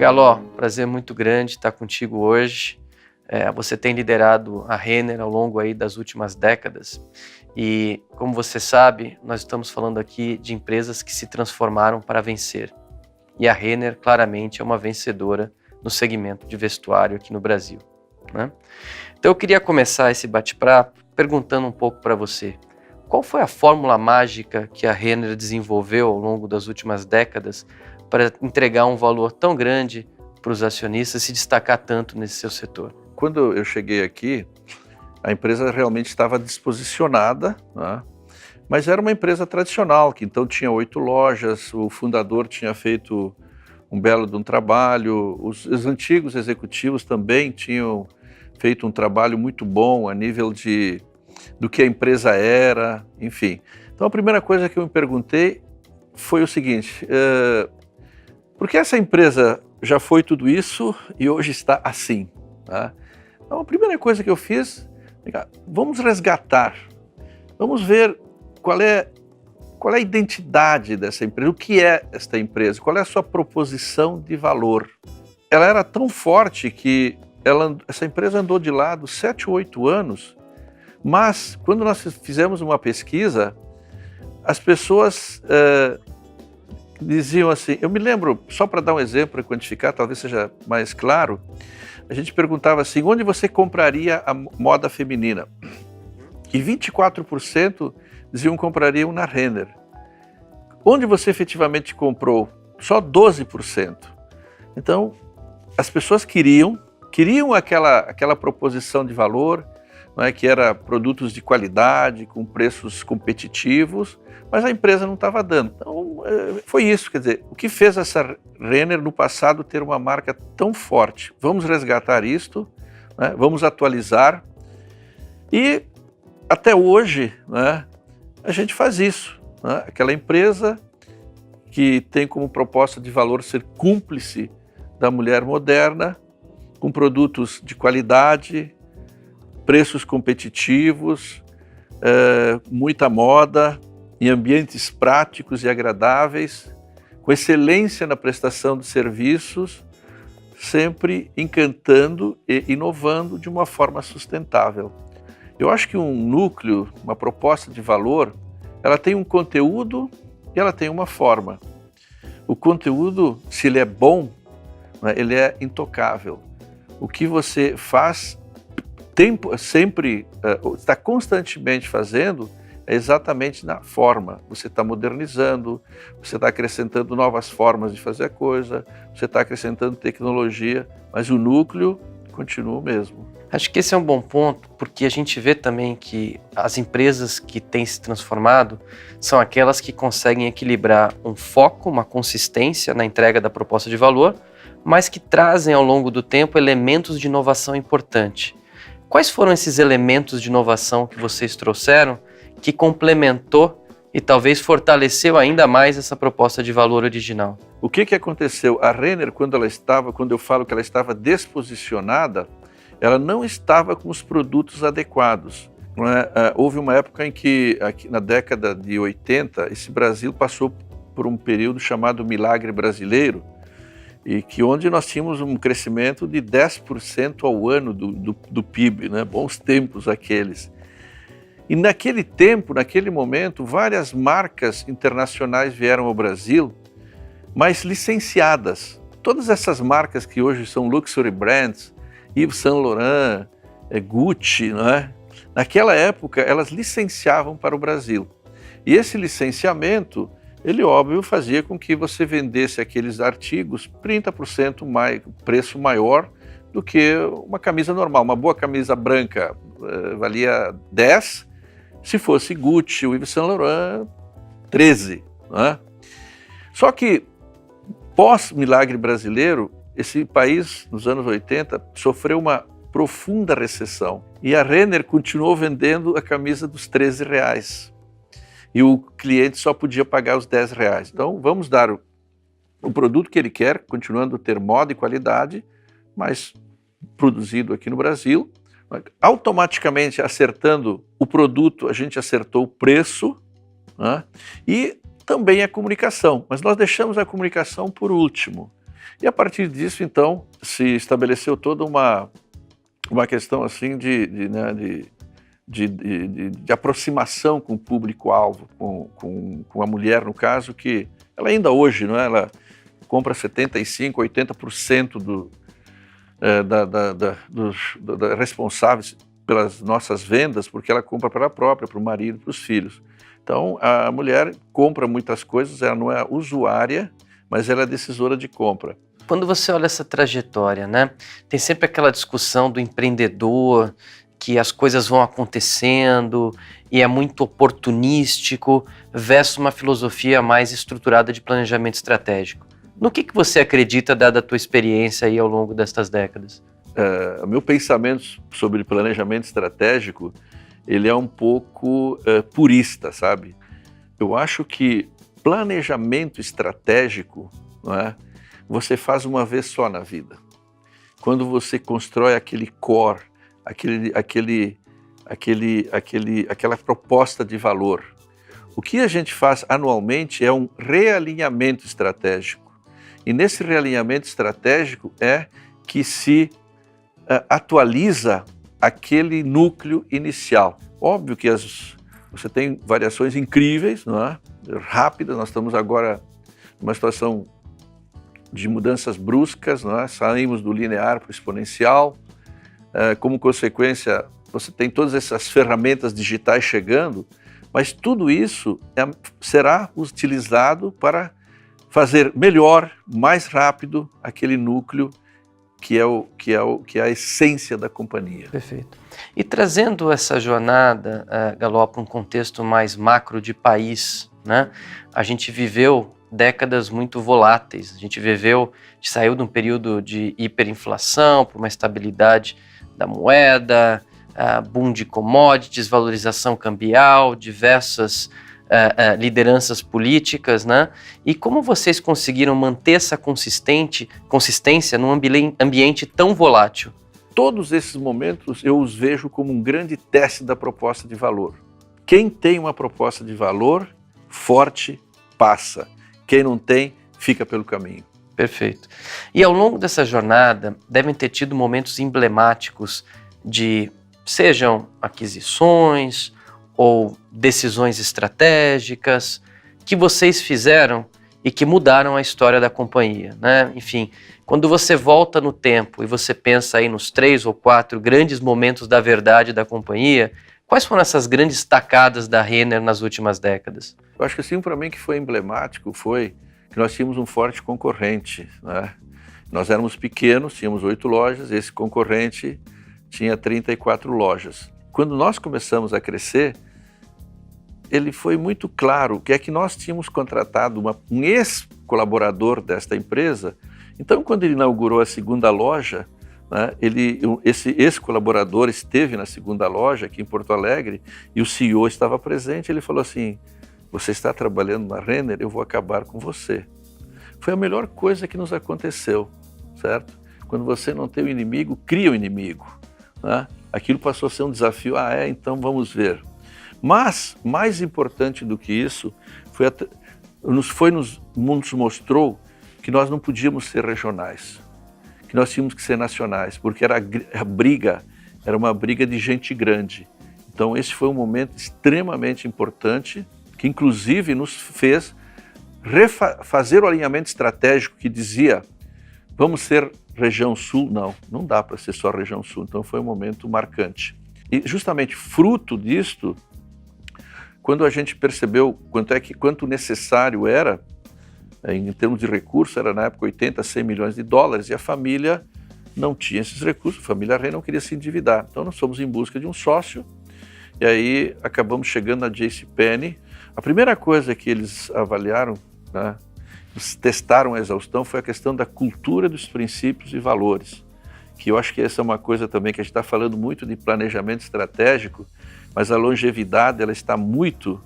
Galó, prazer muito grande estar contigo hoje. Você tem liderado a Renner ao longo aí das últimas décadas e, como você sabe, nós estamos falando aqui de empresas que se transformaram para vencer. E a Renner claramente é uma vencedora no segmento de vestuário aqui no Brasil, né? Então eu queria começar esse bate-papo perguntando um pouco para você. Qual foi a fórmula mágica que a Renner desenvolveu ao longo das últimas décadas para entregar um valor tão grande para os acionistas e se destacar tanto nesse seu setor? Quando eu cheguei aqui, a empresa realmente estava desposicionada, né? Mas era uma empresa tradicional, que então tinha 8 lojas, o fundador tinha feito um belo de um trabalho, os antigos executivos também tinham feito um trabalho muito bom a nível do que a empresa era, enfim. Então a primeira coisa que eu me perguntei foi o seguinte, por que essa empresa já foi tudo isso e hoje está assim? Tá? Então a primeira coisa que eu fiz, vamos resgatar, vamos ver qual é a identidade dessa empresa, o que é esta empresa, qual é a sua proposição de valor. Ela era tão forte que essa empresa andou de lado 7 ou 8 anos, mas quando nós fizemos uma pesquisa, as pessoas diziam assim, eu me lembro, só para dar um exemplo e quantificar, talvez seja mais claro, a gente perguntava assim, onde você compraria a moda feminina? E 24% diziam que comprariam na Renner. Onde você efetivamente comprou? Só 12%. Então, as pessoas queriam aquela proposição de valor, não é, que era produtos de qualidade, com preços competitivos, mas a empresa não estava dando. Então, foi isso, quer dizer, o que fez essa Renner no passado ter uma marca tão forte? Vamos resgatar isto, né, vamos atualizar e até hoje, né, a gente faz isso. Né, aquela empresa que tem como proposta de valor ser cúmplice da mulher moderna, com produtos de qualidade, preços competitivos, muita moda, em ambientes práticos e agradáveis, com excelência na prestação de serviços, sempre encantando e inovando de uma forma sustentável. Eu acho que um núcleo, uma proposta de valor, ela tem um conteúdo e ela tem uma forma. O conteúdo, se ele é bom, né, ele é intocável. O que você faz sempre, está constantemente fazendo, é exatamente na forma. Você está modernizando, você está acrescentando novas formas de fazer a coisa, você está acrescentando tecnologia, mas o núcleo continua o mesmo. Acho que esse é um bom ponto, porque a gente vê também que as empresas que têm se transformado são aquelas que conseguem equilibrar um foco, uma consistência na entrega da proposta de valor, mas que trazem ao longo do tempo elementos de inovação importante. Quais foram esses elementos de inovação que vocês trouxeram que complementou e talvez fortaleceu ainda mais essa proposta de valor original? O que aconteceu? A Renner, quando eu falo que ela estava desposicionada, ela não estava com os produtos adequados. Não é? Houve uma época em que, na década de 80, esse Brasil passou por um período chamado Milagre Brasileiro, e que onde nós tínhamos um crescimento de 10% ao ano do PIB, né? Bons tempos aqueles. E naquele tempo, naquele momento, várias marcas internacionais vieram ao Brasil, mas licenciadas. Todas essas marcas que hoje são luxury brands, Yves Saint Laurent, Gucci, não é? Naquela época elas licenciavam para o Brasil. E esse licenciamento, ele óbvio fazia com que você vendesse aqueles artigos 30% mais, preço maior do que uma camisa normal. Uma boa camisa branca valia 10, se fosse Gucci ou Yves Saint Laurent, 13. Não é? Só que pós-milagre brasileiro, esse país, nos anos 80, sofreu uma profunda recessão. E a Renner continuou vendendo a camisa dos R$13. E o cliente só podia pagar os R$10. Então, vamos dar o produto que ele quer, continuando a ter moda e qualidade, mas produzido aqui no Brasil. Automaticamente, acertando o produto, a gente acertou o preço, né? E também a comunicação. Mas nós deixamos a comunicação por último. E a partir disso, então, se estabeleceu toda uma questão assim de aproximação com o público-alvo, com a mulher, no caso, que ela ainda hoje, não é? Ela compra 75%, 80% dos responsáveis pelas nossas vendas, porque ela compra para ela própria, para o marido, para os filhos. Então, a mulher compra muitas coisas, ela não é usuária, mas ela é decisora de compra. Quando você olha essa trajetória, né, tem sempre aquela discussão do empreendedor, que as coisas vão acontecendo e é muito oportunístico, versus uma filosofia mais estruturada de planejamento estratégico. No que você acredita, dada a tua experiência aí ao longo destas décadas? O meu pensamento sobre planejamento estratégico, ele é um pouco purista, sabe? Eu acho que planejamento estratégico, não é? Você faz uma vez só na vida. Quando você constrói aquele core, aquela proposta de valor. O que a gente faz anualmente é um realinhamento estratégico. E nesse realinhamento estratégico é que se atualiza aquele núcleo inicial. Óbvio que você tem variações incríveis, não é? Rápidas. Nós estamos agora numa situação de mudanças bruscas, não é? Saímos do linear para o exponencial. Como consequência, você tem todas essas ferramentas digitais chegando, mas tudo isso será utilizado para fazer melhor, mais rápido, aquele núcleo que é a essência da companhia. Perfeito. E trazendo essa jornada, Galó, para um contexto mais macro de país, né? A gente viveu décadas muito voláteis, a gente saiu de um período de hiperinflação para uma estabilidade da moeda, boom de commodities, valorização cambial, diversas lideranças políticas, né? E como vocês conseguiram manter essa consistência num ambiente tão volátil? Todos esses momentos eu os vejo como um grande teste da proposta de valor. Quem tem uma proposta de valor forte, passa. Quem não tem, fica pelo caminho. Perfeito. E ao longo dessa jornada, devem ter tido momentos emblemáticos sejam aquisições ou decisões estratégicas que vocês fizeram e que mudaram a história da companhia, né? Enfim, quando você volta no tempo e você pensa aí nos 3 ou 4 grandes momentos da verdade da companhia, quais foram essas grandes tacadas da Renner nas últimas décadas? Eu acho que assim, para mim, que foi emblemático foi que nós tínhamos um forte concorrente, né? Nós éramos pequenos, tínhamos 8 lojas, esse concorrente tinha 34 lojas. Quando nós começamos a crescer, ele foi muito claro que é que nós tínhamos contratado um ex-colaborador desta empresa. Então, quando ele inaugurou a segunda loja, né, esse ex-colaborador esteve na segunda loja aqui em Porto Alegre e o CEO estava presente. Ele falou assim: você está trabalhando na Renner, eu vou acabar com você. Foi a melhor coisa que nos aconteceu, certo? Quando você não tem o inimigo, cria o inimigo, né? Aquilo passou a ser um desafio. Então vamos ver. Mas, mais importante do que isso, nos mostrou que nós não podíamos ser regionais, que nós tínhamos que ser nacionais, porque a briga era uma briga de gente grande. Então esse foi um momento extremamente importante, que inclusive nos fez fazer o alinhamento estratégico que dizia: vamos ser região sul? Não dá para ser só região sul. Então foi um momento marcante. E justamente fruto disto, quando a gente percebeu quanto necessário era, em termos de recursos, era na época 80, 100 milhões de dólares, e a família não tinha esses recursos, a família Renner não queria se endividar. Então nós fomos em busca de um sócio, e aí acabamos chegando na JCPenney. A primeira coisa que eles avaliaram, né, eles testaram a exaustão, foi a questão da cultura, dos princípios e valores, que eu acho que essa é uma coisa também que a gente está falando muito de planejamento estratégico, mas a longevidade ela está muito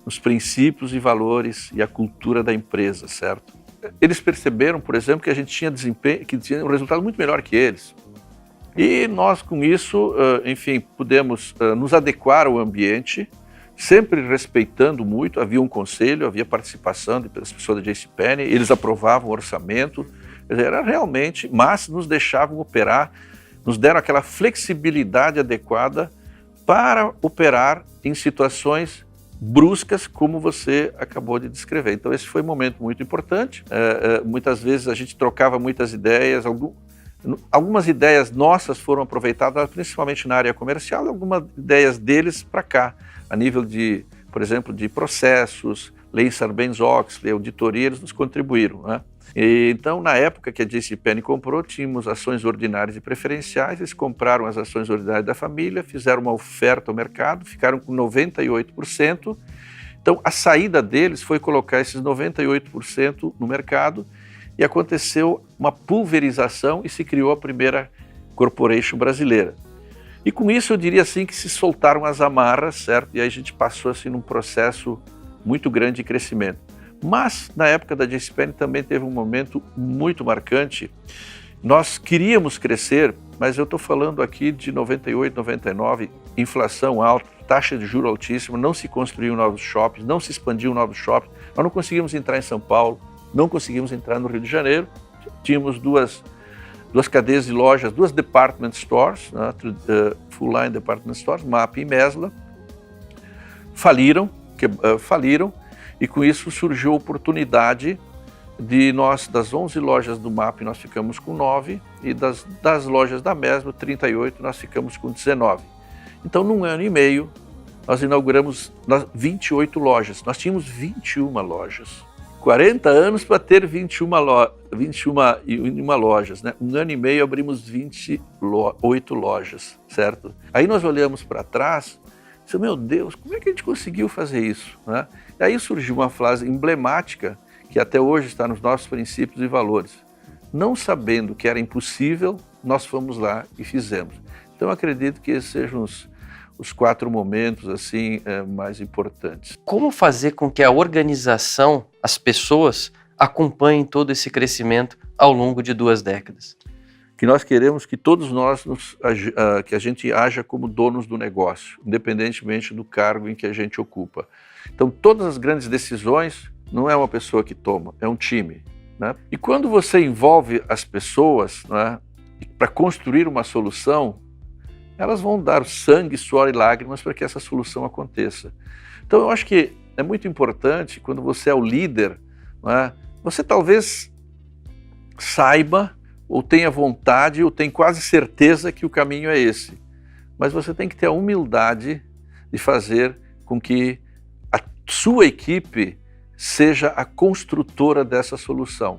nos princípios e valores e a cultura da empresa, certo? Eles perceberam, por exemplo, que a gente tinha desempenho, que tinha um resultado muito melhor que eles. E nós, com isso, enfim, pudemos nos adequar ao ambiente, sempre respeitando muito. Havia um conselho, havia participação das pessoas da JCPenney, eles aprovavam o orçamento, Quer dizer, era realmente, mas nos deixavam operar, nos deram aquela flexibilidade adequada para operar em situações bruscas, como você acabou de descrever. Então esse foi um momento muito importante. Muitas vezes a gente trocava muitas ideias, algumas ideias nossas foram aproveitadas, principalmente na área comercial, e algumas ideias deles para cá, a nível de, por exemplo, de processos, lei Sarbanes-Oxley, auditoria, eles nos contribuíram, né? E, então, na época que a JCPenney comprou, tínhamos ações ordinárias e preferenciais, eles compraram as ações ordinárias da família, fizeram uma oferta ao mercado, ficaram com 98%. Então, a saída deles foi colocar esses 98% no mercado e aconteceu uma pulverização e se criou a primeira corporation brasileira. E com isso eu diria assim que se soltaram as amarras, certo? E aí a gente passou assim num processo muito grande de crescimento. Mas na época da JCPenney também teve um momento muito marcante. Nós queríamos crescer, mas eu estou falando aqui de 98, 99, inflação alta, taxa de juros altíssima, não se construíam novos shoppings, não se expandiam novos shoppings, nós não conseguimos entrar em São Paulo, não conseguimos entrar no Rio de Janeiro, tínhamos duas cadeias de lojas, duas department stores, né, full line department stores, MAP e Mesla, faliram, e com isso surgiu a oportunidade de nós, das 11 lojas do MAP, nós ficamos com 9, e das lojas da Mesla, 38, nós ficamos com 19. Então, num ano e meio, nós inauguramos 28 lojas. Nós tínhamos 21 lojas. 40 anos para ter 21 lojas, né? Um ano e meio abrimos 28 lojas, certo? Aí nós olhamos para trás e disse, meu Deus, como é que a gente conseguiu fazer isso, né? E aí surgiu uma frase emblemática que até hoje está nos nossos princípios e valores. Não sabendo que era impossível, nós fomos lá e fizemos. Então eu acredito que esses sejam os 4 momentos assim mais importantes. Como fazer com que a organização, as pessoas, acompanhem todo esse crescimento ao longo de 2 décadas? Que nós queremos que todos nós, que a gente haja como donos do negócio, independentemente do cargo em que a gente ocupa. Então todas as grandes decisões não é uma pessoa que toma, é um time, né? E quando você envolve as pessoas, né, para construir uma solução, elas vão dar sangue, suor e lágrimas para que essa solução aconteça. Então eu acho que é muito importante, quando você é o líder, né, você talvez saiba, ou tenha vontade, ou tenha quase certeza que o caminho é esse. Mas você tem que ter a humildade de fazer com que a sua equipe seja a construtora dessa solução.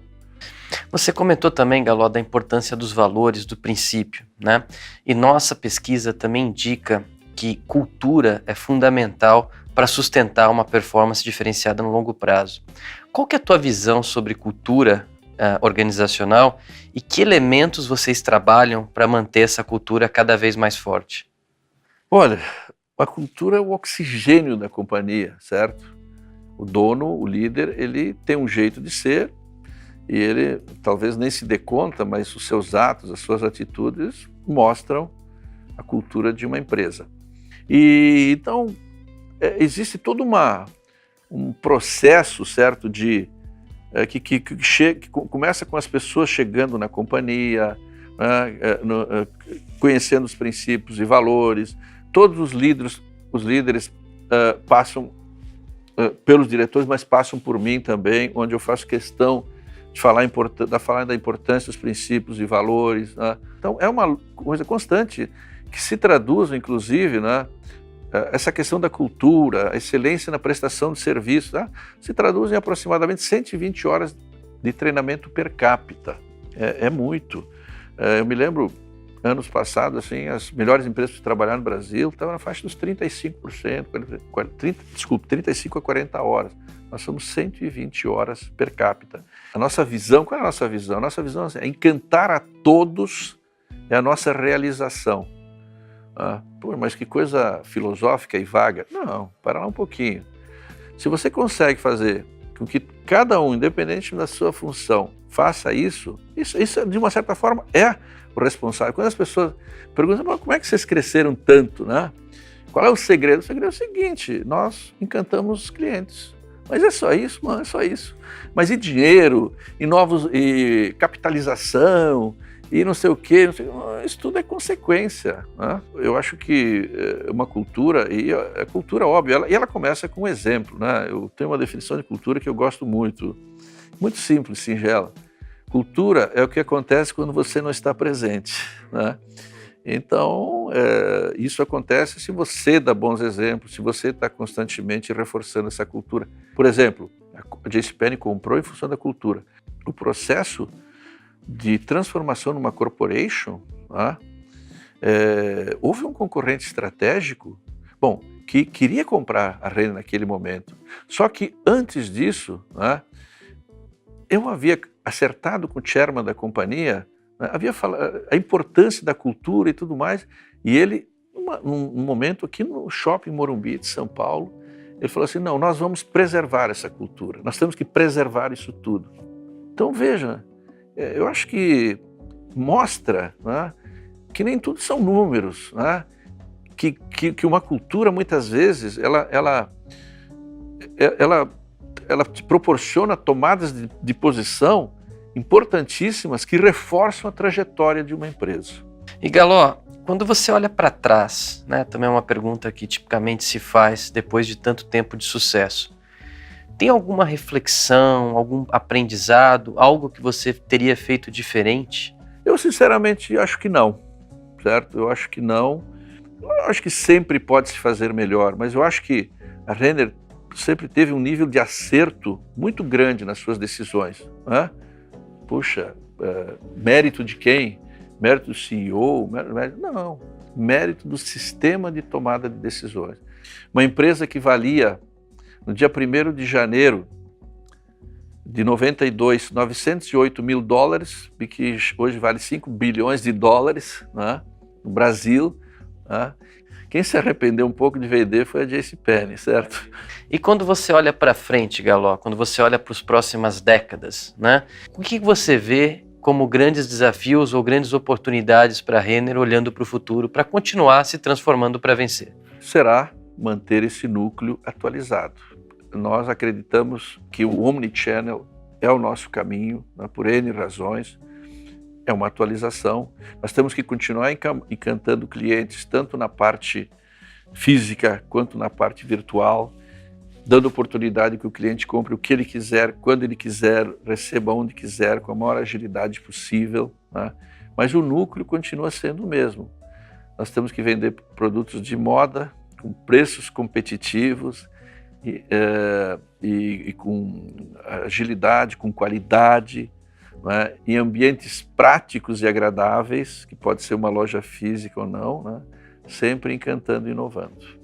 Você comentou também, Galó, da importância dos valores, do princípio, né? E nossa pesquisa também indica que cultura é fundamental para sustentar uma performance diferenciada no longo prazo. Qual que é a tua visão sobre cultura organizacional e que elementos vocês trabalham para manter essa cultura cada vez mais forte? Olha, a cultura é o oxigênio da companhia, certo? O dono, o líder, ele tem um jeito de ser e ele talvez nem se dê conta, mas os seus atos, as suas atitudes mostram a cultura de uma empresa. E então existe todo um processo, certo, que começa com as pessoas chegando na companhia, conhecendo os princípios e valores. Todos os líderes passam pelos diretores, mas passam por mim também, onde eu faço questão de falar da importância dos princípios e valores, né? Então é uma coisa constante que se traduz, inclusive, né, essa questão da cultura, a excelência na prestação de serviço, né, se traduz em aproximadamente 120 horas de treinamento per capita. É muito. Eu me lembro, anos passados, assim, as melhores empresas que trabalharam no Brasil estavam na faixa dos 35%, 35 a 40 horas. Nós somos 120 horas per capita. A nossa visão, qual é a nossa visão? A nossa visão é encantar a todos, é a nossa realização. Pô, mas que coisa filosófica e vaga. Não, para lá um pouquinho. Se você consegue fazer com que cada um, independente da sua função, faça isso de uma certa forma é o responsável. Quando as pessoas perguntam, como é que vocês cresceram tanto, né? Qual é o segredo? O segredo é o seguinte, nós encantamos os clientes. Mas é só isso, mano, é só isso. Mas e dinheiro, e capitalização, e não sei o quê, isso tudo é consequência, né? Eu acho que uma cultura, e a cultura, óbvio, ela começa com um exemplo, né? Eu tenho uma definição de cultura que eu gosto muito simples, singela. Cultura é o que acontece quando você não está presente, né? Então, isso acontece se você dá bons exemplos, se você está constantemente reforçando essa cultura. Por exemplo, a JCPenney comprou em função da cultura. O processo de transformação numa corporation, né, houve um concorrente estratégico, bom, que queria comprar a Renner naquele momento. Só que antes disso, né, eu havia acertado com o chairman da companhia, né, havia falado a importância da cultura e tudo mais, e ele, num momento aqui no Shopping Morumbi de São Paulo, ele falou assim, não, nós vamos preservar essa cultura, nós temos que preservar isso tudo. Então veja, eu acho que mostra, né, que nem tudo são números, né, que uma cultura muitas vezes ela te proporciona tomadas de posição importantíssimas que reforçam a trajetória de uma empresa. E Galó, quando você olha para trás, né, também é uma pergunta que tipicamente se faz depois de tanto tempo de sucesso, tem alguma reflexão, algum aprendizado, algo que você teria feito diferente? Eu sinceramente acho que não, certo? Eu acho que não. Eu acho que sempre pode se fazer melhor, mas eu acho que a Renner sempre teve um nível de acerto muito grande nas suas decisões, né? Puxa, mérito de quem? Mérito do CEO? Não, mérito do sistema de tomada de decisões. Uma empresa que valia, no dia 1º de janeiro de 92, 908 mil dólares, e que hoje vale 5 bilhões de dólares, né, no Brasil, né? Quem se arrependeu um pouco de vender foi a JCPenney, certo? E quando você olha para frente, Galó, quando você olha para as próximas décadas, né? O que você vê como grandes desafios ou grandes oportunidades para a Renner olhando para o futuro, para continuar se transformando para vencer? Será manter esse núcleo atualizado. Nós acreditamos que o Omnichannel é o nosso caminho, né, por N razões. É uma atualização. Nós temos que continuar encantando clientes, tanto na parte física quanto na parte virtual, dando oportunidade que o cliente compre o que ele quiser, quando ele quiser, receba onde quiser, com a maior agilidade possível, né? Mas o núcleo continua sendo o mesmo. Nós temos que vender produtos de moda, com preços competitivos e com agilidade, com qualidade, né, em ambientes práticos e agradáveis, que pode ser uma loja física ou não, né, sempre encantando e inovando.